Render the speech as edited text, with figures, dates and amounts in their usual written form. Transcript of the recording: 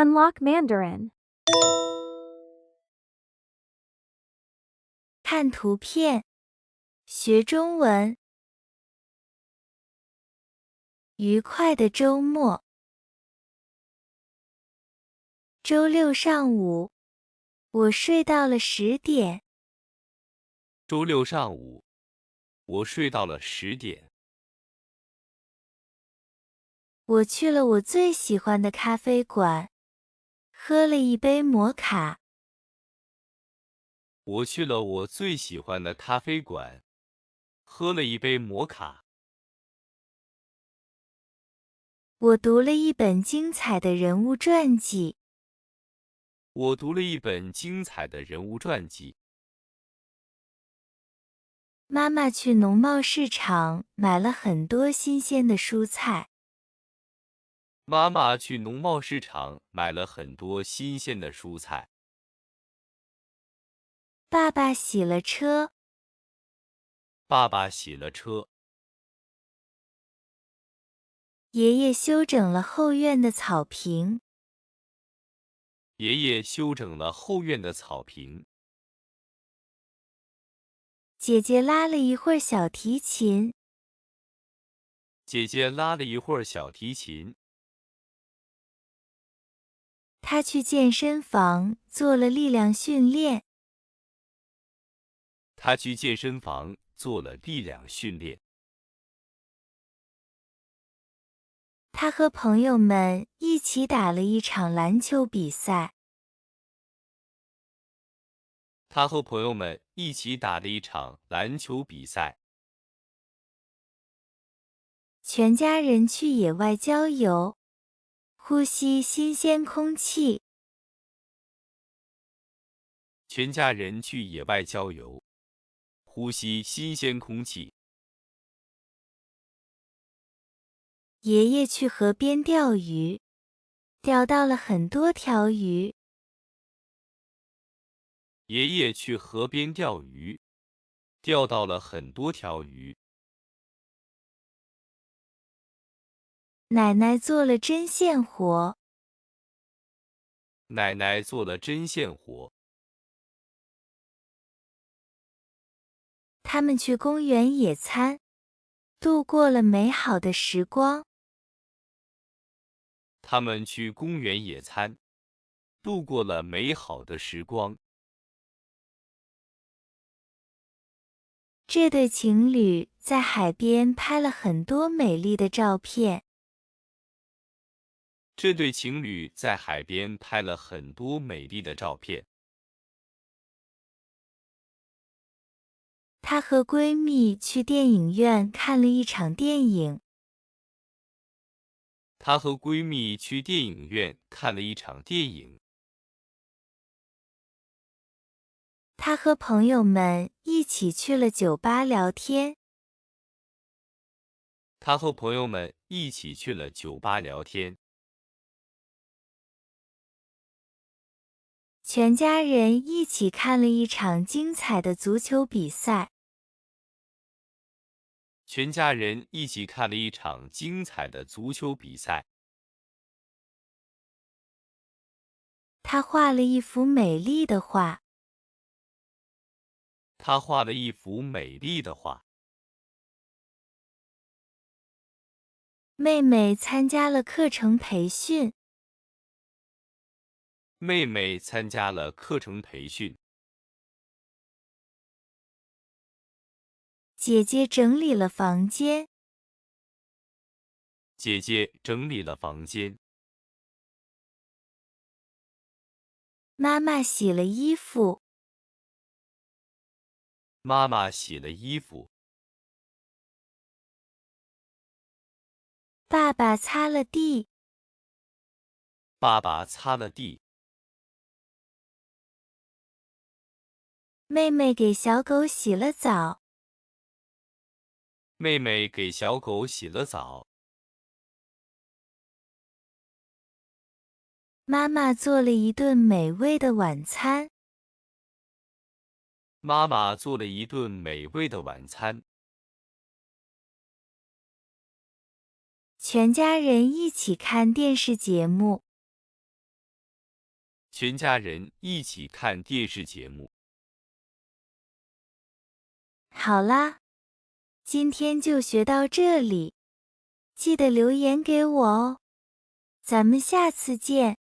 Unlock Mandarin. 看图片，学中文。愉快的周末。周六上午，我睡到了10点。周六上午，我睡到了10点。我去了我最喜欢的咖啡馆，喝了一杯摩卡。我去了我最喜欢的咖啡馆，喝了一杯摩卡。我读了一本精彩的人物传记。我读了一本精彩的人物传记。妈妈去农贸市场买了很多新鲜的蔬菜。妈妈去农贸市场买了很多新鲜的蔬菜。爸爸洗了车。爸爸洗了车。爷爷修整了后院的草坪。爷爷修整了后院的草坪。姐姐拉了一会儿小提琴。姐姐拉了一会儿小提琴。她去健身房做了力量训练。她去健身房做了力量训练。她和朋友们一起打了一场篮球比赛。她和朋友们一起打了一场篮球比赛。全家人去野外郊游，呼吸新鲜空气。全家人去野外郊游，呼吸新鲜空气。爷爷去河边钓鱼，钓到了很多条鱼。爷爷去河边钓鱼，钓到了很多条鱼。奶奶做了针线活。奶奶做了针线活。他们去公园野餐，度过了美好的时光。他们去公园野餐，度过了美好的时光。这对情侣在海边拍了很多美丽的照片。这对情侣在海边拍了很多美丽的照片。她和闺蜜去电影院看了一场电影。她和闺蜜去电影院看了一场电影。她和朋友们一起去了酒吧聊天。她和朋友们一起去了酒吧聊天。全家人一起看了一场精彩的足球比赛。全家人一起看了一场精彩的足球比赛。她画了一幅美丽的画。她画了一幅美丽的画。妹妹参加了课程培训。妹妹参加了课程培训。姐姐整理了房间。姐姐整理了房间。妈妈洗了衣服。妈妈洗了衣服。爸爸擦了地。爸爸擦了地。妹妹给小狗洗了澡。妹妹给小狗洗了澡。妈妈做了一顿美味的晚餐。妈妈做了一顿美味的晚餐。全家人一起看电视节目。全家人一起看电视节目。好啦，今天就学到这里，记得留言给我哦。咱们下次见。